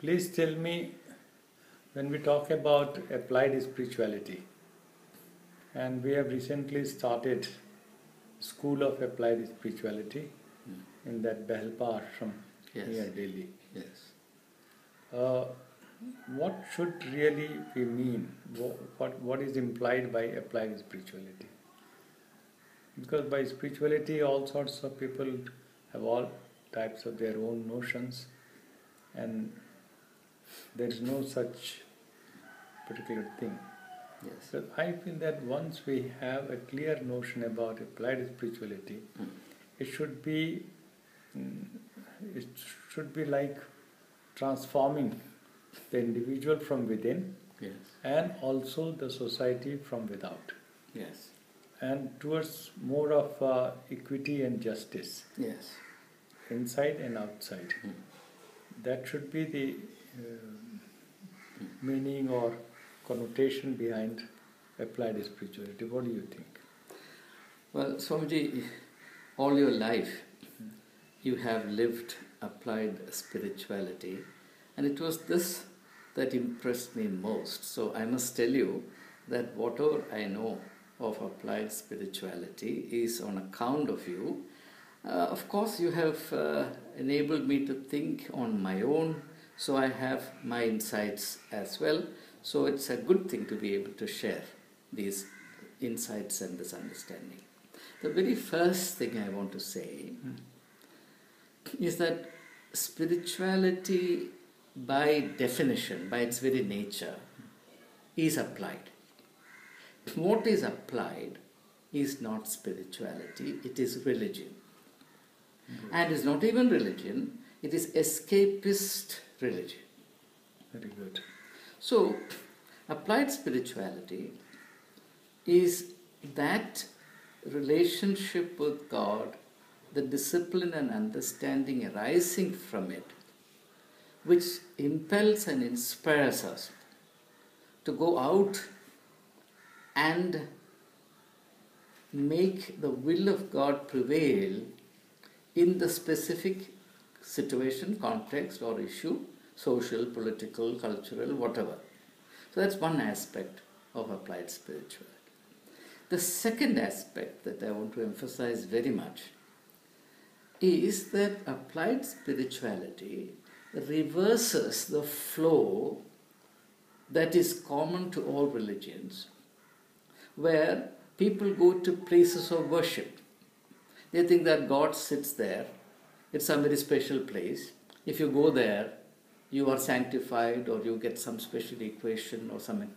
Please tell me, when we talk about applied spirituality, and we have recently started School of Applied Spirituality in that Behelpa ashram near Delhi. Yes. What should really we mean? What is implied by applied spirituality? Because by spirituality, all sorts of people have all types of their own notions, and there is no such particular thing. Yes. So I feel that once we have a clear notion about applied spirituality, it should be like transforming the individual from within, yes, and also the society from without. Yes. And towards more of equity and justice, Yes. inside and outside. That should be the meaning or connotation behind applied spirituality. What do you think? Well, Swamiji, all your life you have lived applied spirituality, and it was this that impressed me most. So I must tell you that whatever I know of applied spirituality is on account of you. Of course, you have enabled me to think on my own, so I have my insights as well. So it's a good thing to be able to share these insights and this understanding. The very first thing I want to say is that spirituality, by definition, by its very nature, is applied. What is applied is not spirituality, it is religion. And it's not even religion, it is escapist religion. Very good. So, applied spirituality is that relationship with God, the discipline and understanding arising from it, which impels and inspires us to go out and make the will of God prevail in the specific situation, context or issue, social, political, cultural, whatever. So that's one aspect of applied spirituality. The second aspect that I want to emphasize very much is that applied spirituality reverses the flow that is common to all religions, where people go to places of worship. They think that God sits there. It's some very special place. If you go there, you are sanctified, or you get some special equation or some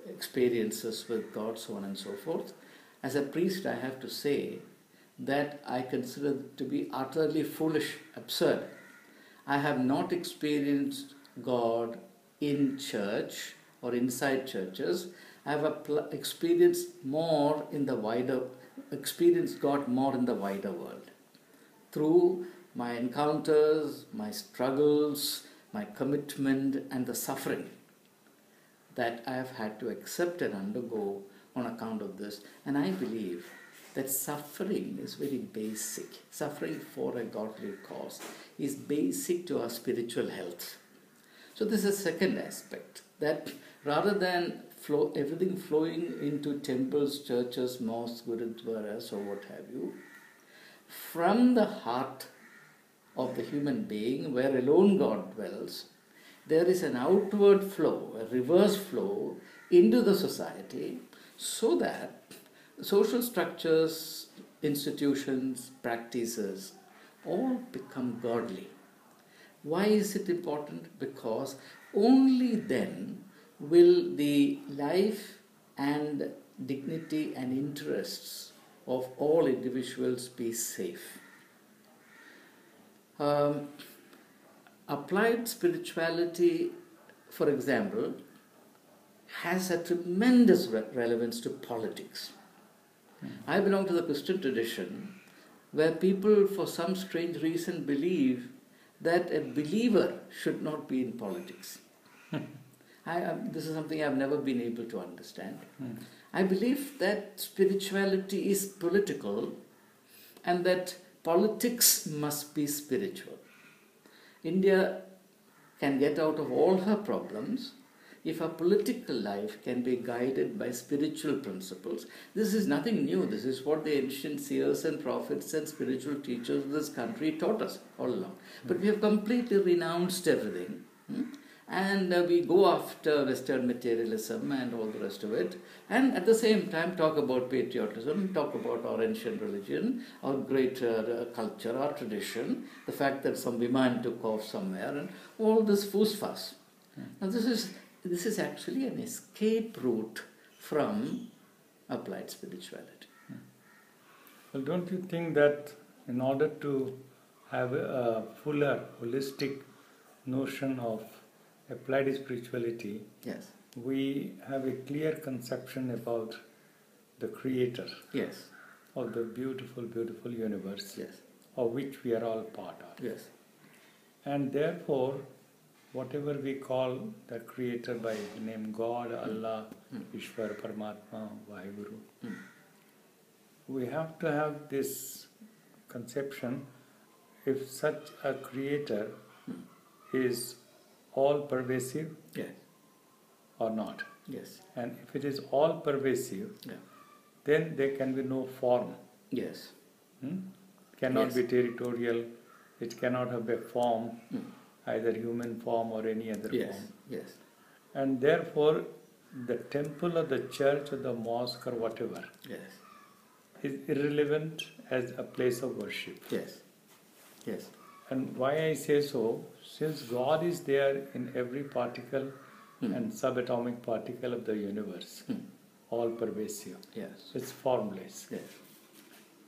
experiences with God, so on and so forth. As a priest, I have to say that I consider it to be utterly foolish, absurd. I have not experienced God in church or inside churches. I have experienced God more in the wider world through my encounters, my struggles, my commitment, and the suffering that I have had to accept and undergo on account of this. And I believe that suffering is very basic. Suffering for a godly cause is basic to our spiritual health. So this is the second aspect, that rather than everything flowing into temples, churches, mosques, gurudwaras, or what have you, from the heart of the human being, where alone God dwells, there is an outward flow, a reverse flow into the society, so that social structures, institutions, practices all become godly. Why is it important? Because only then will the life and dignity and interests of all individuals be safe. Applied spirituality, for example, has a tremendous relevance to politics. I belong to the Christian tradition, where people for some strange reason believe that a believer should not be in politics. This is something I've never been able to understand. I believe that spirituality is political and that politics must be spiritual. India can get out of all her problems if her political life can be guided by spiritual principles. This is nothing new. This is what the ancient seers and prophets and spiritual teachers of this country taught us all along. But we have completely renounced everything. And we go after Western materialism and all the rest of it, and at the same time talk about patriotism, talk about our ancient religion, our great culture, our tradition, the fact that some woman took off somewhere, and all this fuss. Now this is actually an escape route from applied spirituality. Well, don't you think that in order to have a fuller, holistic notion of applied spirituality, Yes. we have a clear conception about the Creator Yes. of the beautiful, beautiful universe, Yes. of which we are all part of. Yes. And therefore, whatever we call the Creator by the name God, Allah, Ishwar, Paramatma, Vaheguru, we have to have this conception. If such a Creator is all pervasive, Yes. or not, Yes. and if it is all pervasive, Yeah. then there can be no form. Yes. Cannot Yes. be territorial. It cannot have a form, either human form or any other Yes. form. Yes. And therefore, the temple or the church or the mosque or whatever Yes. is irrelevant as a place of worship. Yes. Yes. And why I say so, since God is there in every particle and subatomic particle of the universe, all pervasive, Yes. it's formless. Yes.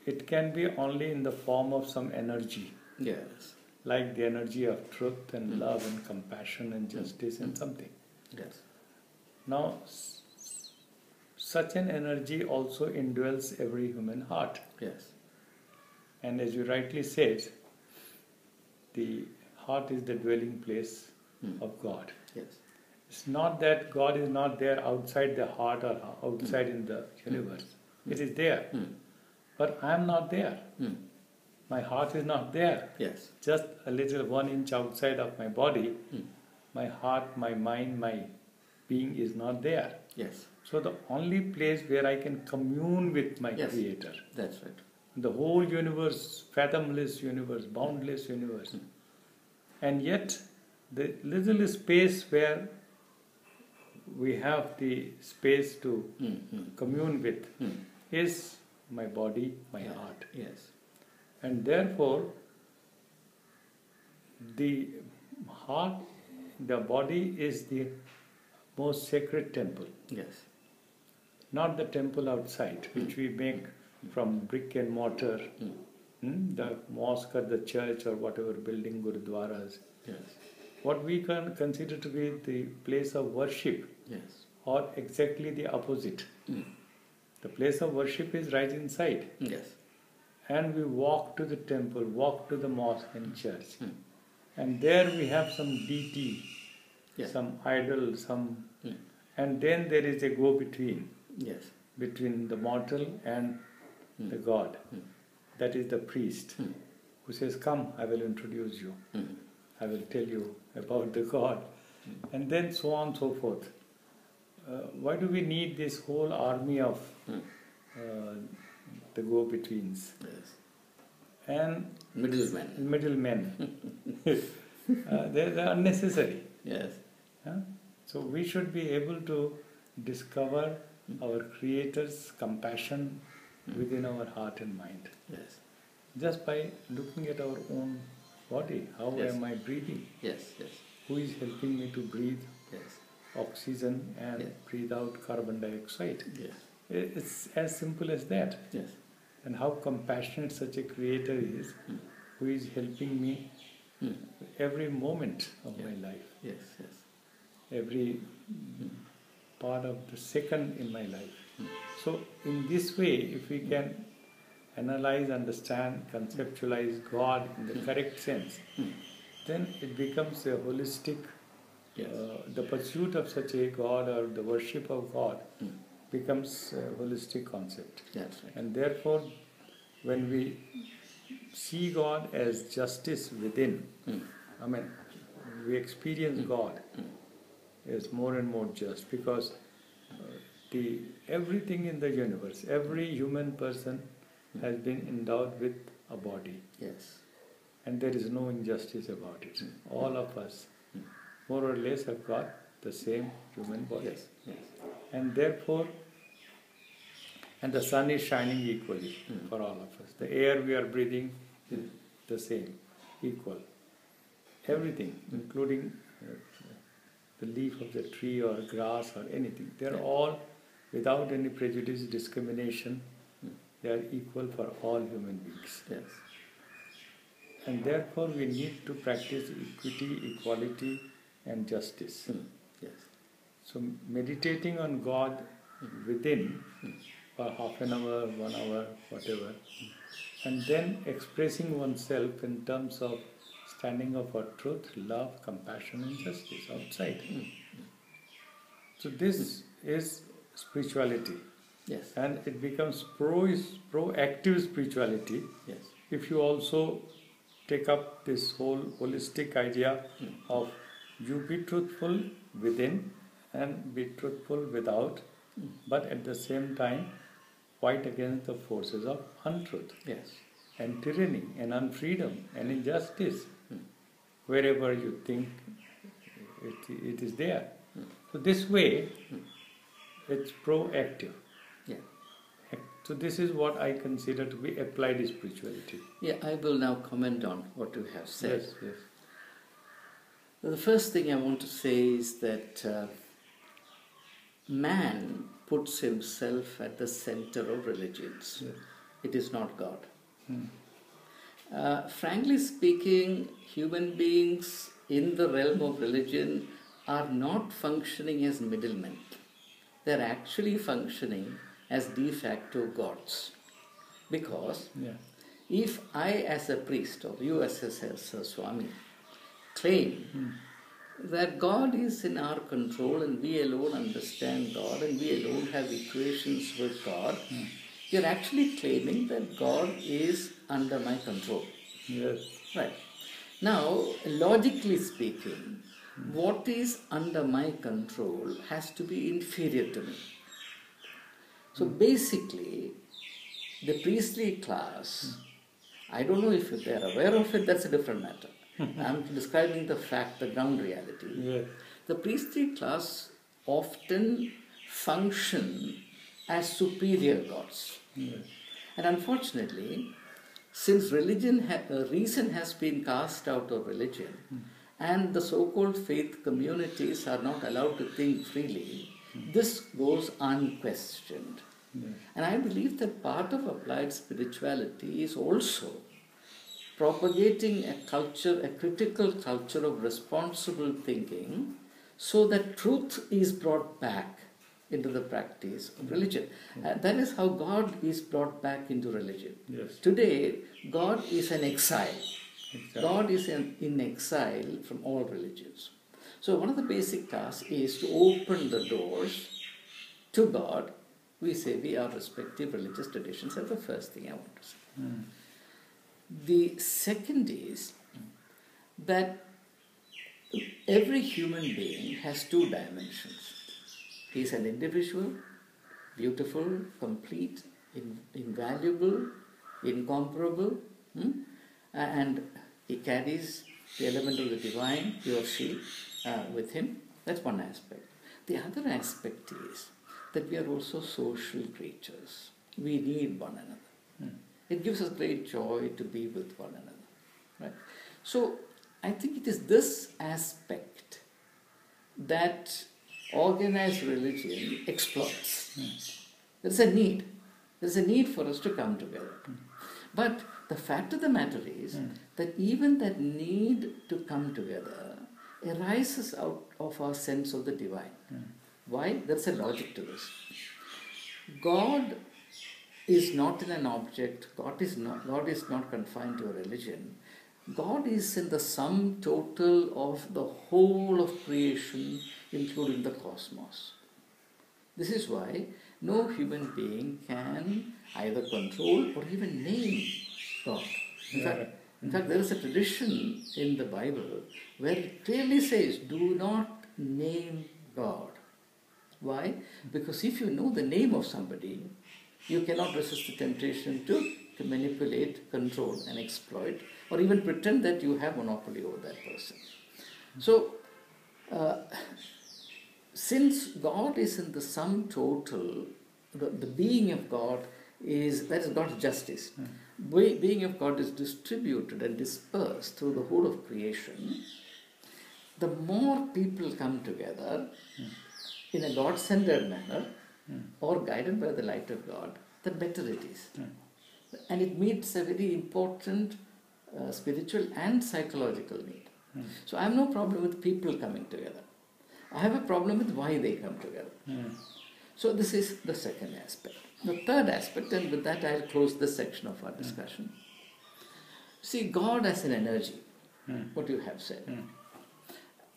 It can be only in the form of some energy, Yes. like the energy of truth and love and compassion and justice and something. Yes. Now, such an energy also indwells every human heart. Yes. And as you rightly said, the heart is the dwelling place of God. Yes. It's not that God is not there outside the heart or outside in the universe. It is there. But I am not there. My heart is not there. Yes. Just a little 1 inch outside of my body, my heart, my mind, my being is not there. Yes. So the only place where I can commune with my Yes. Creator, That's right. the whole universe, fathomless universe, boundless universe, and yet the little space where we have the space to commune with is my body, my heart. Yes. And therefore, the heart, the body is the most sacred temple, Yes. not the temple outside, which we make from brick and mortar, the mosque or the church or whatever building, gurudwaras. Yes. What we can consider to be the place of worship, Yes. or exactly the opposite. The place of worship is right inside. Yes. And we walk to the temple, walk to the mosque and church. And there we have some deity, Yes. some idol, and then there is a go-between Yes. between the mortal and the God. That is the priest who says, "Come, I will introduce you. I will tell you about the God." And then so on and so forth. Why do we need this whole army of the go-betweens Yes. and Middlemen. middlemen? They're unnecessary. Yes. So we should be able to discover our Creator's compassion within our heart and mind. Yes. Just by looking at our own body. How Yes. am I breathing? Yes. Yes. Who is helping me to breathe Yes. oxygen and Yes. breathe out carbon dioxide? Yes. It's as simple as that. Yes. And how compassionate such a Creator is, who is helping me every moment of my life, Yes. Yes. every part of the second in my life. So in this way, if we can analyze, understand, conceptualize God in the correct sense, then it becomes a holistic, Yes. the pursuit of such a God or the worship of God becomes a holistic concept. That's right. And therefore, when we see God as justice within, I mean, we experience God is more and more just, because everything in the universe, every human person has been endowed with a body. Yes. And there is no injustice about it. All of us, more or less, have got the same human body. Yes. Yes. And therefore, and the sun is shining equally for all of us. The air we are breathing is the same, equal. Everything, including the leaf of the tree or grass or anything, they are all, without any prejudice, discrimination, they are equal for all human beings. Yes. And therefore we need to practice equity, equality and justice. Yes. So meditating on God within for half an hour, 1 hour, whatever, and then expressing oneself in terms of standing up for truth, love, compassion and justice outside. So this is spirituality. Yes. And it becomes proactive spirituality Yes. if you also take up this whole holistic idea of you be truthful within and be truthful without, but at the same time fight against the forces of untruth. Yes. And tyranny and unfreedom and injustice wherever you think it is there. So this way it's proactive. Yeah. So this is what I consider to be applied spirituality. Yeah, I will now comment on what you have said. Yes, yes. The first thing I want to say is that man puts himself at the center of religions. Yes. It is not God. Frankly speaking, human beings in the realm of religion are not functioning as middlemen. They are actually functioning as de facto gods. Because if I as a priest or you as a Swami claim that God is in our control and we alone understand God and we alone have equations with God, you're actually claiming that God is under my control. Yes. Right. Now, logically speaking, what is under my control has to be inferior to me. So basically, the priestly class, I don't know if they are aware of it, that's a different matter. I'm describing the fact, the ground reality. Yes. The priestly class often function as superior gods. Yes. And unfortunately, since reason has been cast out of religion, and the so-called faith communities are not allowed to think freely, this goes unquestioned. And I believe that part of applied spirituality is also propagating a culture, a critical culture of responsible thinking, so that truth is brought back into the practice of religion. That is how God is brought back into religion. Yes. Today, God is an exile. Exactly. God is in exile from all religions. So one of the basic tasks is to open the doors to God vis-a-vis our respective religious traditions. That's the first thing I want to say. The second is that every human being has two dimensions. He is an individual, beautiful, complete, invaluable, incomparable, and he carries the element of the divine, he or she, with him. That's one aspect. The other aspect is that we are also social creatures. We need one another. It gives us great joy to be with one another. Right? So I think it is this aspect that organized religion exploits. There's a need. There's a need for us to come together. But the fact of the matter is that even that need to come together arises out of our sense of the divine. Why? There's a logic to this. God is not in an object. God is not confined to a religion. God is in the sum total of the whole of creation, including the cosmos. This is why no human being can either control or even name God. In fact, In fact, there is a tradition in the Bible where it clearly says, do not name God. Why? Because if you know the name of somebody, you cannot resist the temptation to manipulate, control and exploit, or even pretend that you have monopoly over that person. So, since God is in the sum total, the being of God that is God's justice. Being of God is distributed and dispersed through the whole of creation. The more people come together in a God-centered manner or guided by the light of God, the better it is. And it meets a very important spiritual and psychological need. So I have no problem with people coming together. I have a problem with why they come together. So this is the second aspect. The third aspect, and with that I'll close this section of our discussion. See, God as an energy, what you have said.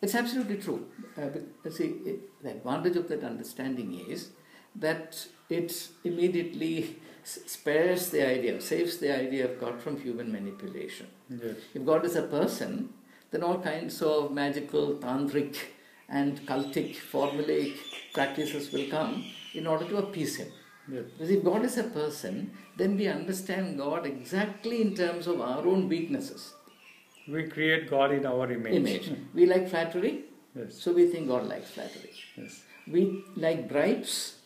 It's absolutely true. The advantage of that understanding is that it immediately spares the idea, saves the idea of God from human manipulation. Yes. If God is a person, then all kinds of magical, tantric and cultic, formulaic practices will come in order to appease him. Yes. Because if God is a person, then we understand God exactly in terms of our own weaknesses. We create God in our image. We like flattery, Yes. so we think God likes flattery. Yes. We like bribes,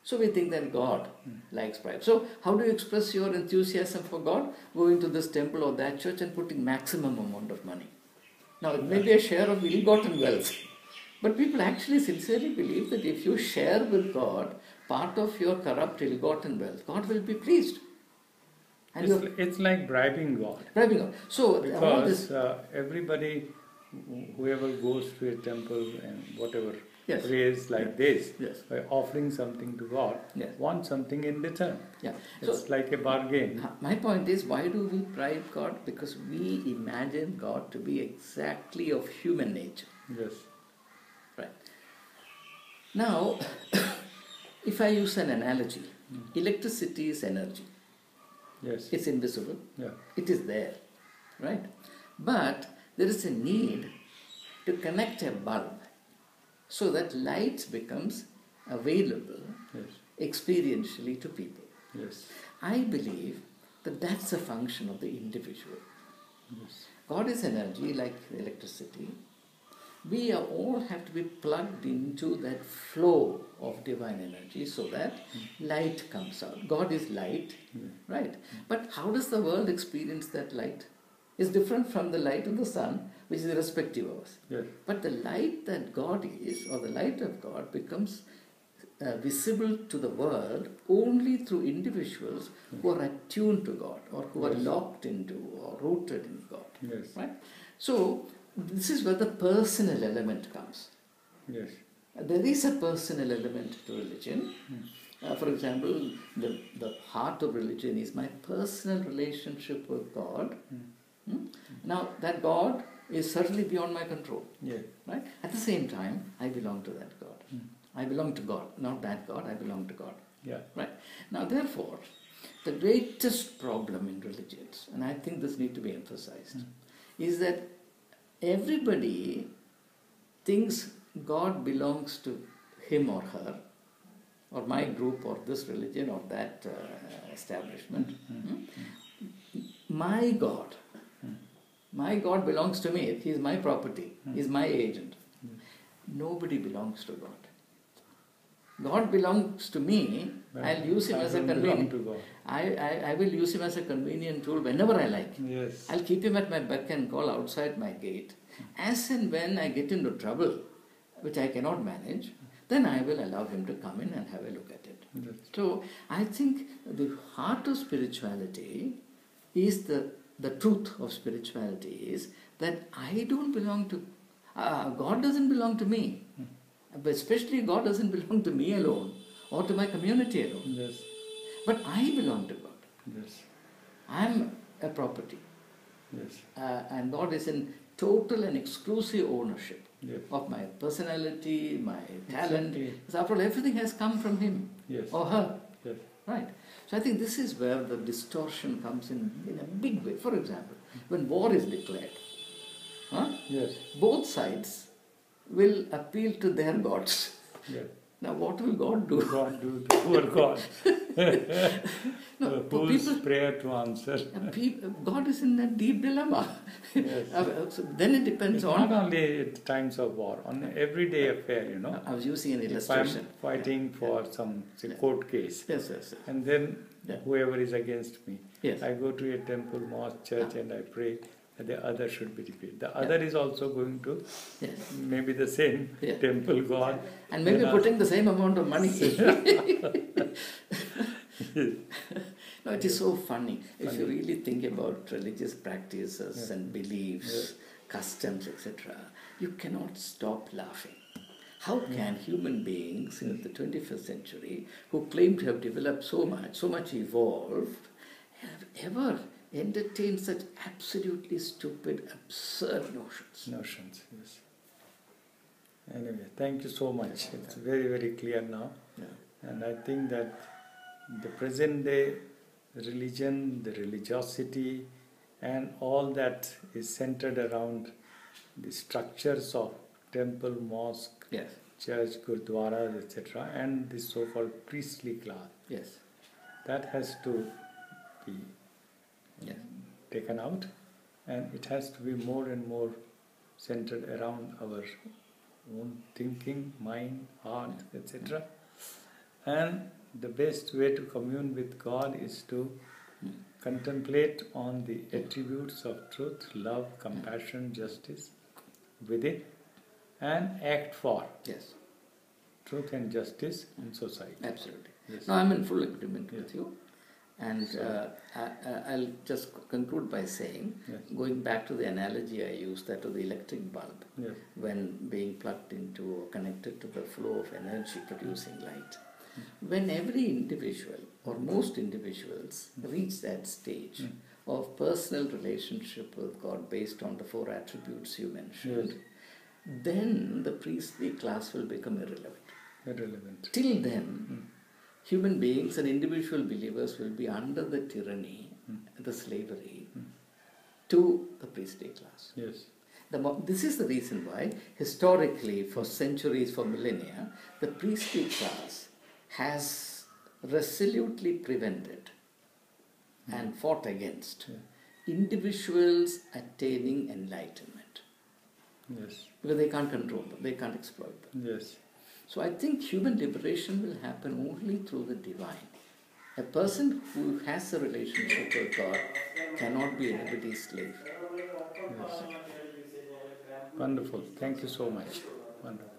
so we think that God likes bribes. So how do you express your enthusiasm for God? Going to this temple or that church and putting maximum amount of money. Now it may be a share of ill-gotten wealth, but people actually sincerely believe that if you share with God part of your corrupt ill-gotten wealth, God will be pleased. And it's like bribing God. Bribing God. So because everybody, whoever goes to a temple and whatever prays like this, by offering something to God, wants something in return. It's like a bargain. My point is, why do we bribe God? Because we imagine God to be exactly of human nature. Yes. Right. Now, if I use an analogy, electricity is energy. Yes. It's invisible. It is there. Right? But there is a need to connect a bulb so that light becomes available experientially to people. Yes. I believe that that's a function of the individual. Yes. God is energy like electricity. We all have to be plugged into that flow of divine energy so that light comes out. God is light, right? But how does the world experience that light? It's different from the light of the sun, which is irrespective of us. Yes. But the light that God is, or the light of God, becomes visible to the world only through individuals who are attuned to God, or who are locked into or rooted in God. Yes. Right? So, this is where the personal element comes. Yes. There is a personal element to religion. For example, the heart of religion is my personal relationship with God. Now, that God is certainly beyond my control. Right? At the same time, I belong to that God. I belong to God, not that God, I belong to God. Right? Now, therefore, the greatest problem in religions, and I think this needs to be emphasized, is that everybody thinks God belongs to him or her, or my group, or this religion, or that establishment. My God belongs to me. He is my property. He is my agent. Nobody belongs to God. God belongs to me. I'll use him as a convenient. I will use him as a convenient tool whenever I like. Yes. I'll keep him at my beck and call outside my gate. As and when I get into trouble, which I cannot manage, then I will allow him to come in and have a look at it. Yes. So I think the heart of spirituality is the truth of spirituality is that I don't belong to, God doesn't belong to me. But especially God doesn't belong to me alone or to my community alone. Yes. But I belong to God. Yes. I am a property. Yes. And God is in total and exclusive ownership of my personality, my talent. Because after all, everything has come from him or her. Yes. Right. So I think this is where the distortion comes in a big way. For example, When war is declared, Yes. both sides will appeal to their gods. Yes. Now, what will God do? God do the poor God. No, for Whose people, prayer to answer? God is in a deep dilemma. Yes. So then it depends It's on. not only at times of war, on everyday affair, I was using an If I'm illustration. fighting for some court case, Yes, yes, yes. and then Yeah. whoever is against me, Yes. I go to a temple, mosque, church, and I pray that the other should be defeated. The other is also going to Yes. maybe the same Yeah. temple god. And maybe Then putting the same amount of money. No, it is so funny. If you really think about religious practices and beliefs, customs, etc., you cannot stop laughing. How can human beings in the 21st century, who claim to have developed so much evolved, have ever entertained such absolutely stupid, absurd notions? Yes. Anyway, thank you so much. It's very, very clear now. Yeah. And I think that the present day religion, the religiosity, and all that is centered around the structures of temple, mosque, Yes. church, gurdwaras, etc., and the so-called priestly class. Yes. That has to be Yes. taken out, and it has to be more and more centered around our own thinking, mind, heart, etc. And the best way to commune with God is to contemplate on the attributes of truth, love, compassion, justice within, and act for Yes. truth and justice in society. Absolutely. Yes. No, I'm in full agreement with you. And I'll just conclude by saying, going back to the analogy I used, that of the electric bulb, Yes. when being plugged into or connected to the flow of energy producing light. When every individual, or most individuals, reach that stage of personal relationship with God based on the 4 attributes you mentioned, then the priestly class will become irrelevant. Till then, human beings and individual believers will be under the tyranny, the slavery, to the priestly class. Yes. This is the reason why, historically, for centuries, for millennia, the priestly class has resolutely prevented and fought against individuals attaining enlightenment. Yes. Because they can't control them, they can't exploit them. Yes. So I think human liberation will happen only through the divine. A person who has a relationship with God cannot be anybody's slave. Yes. Wonderful. Thank you so much. Wonderful.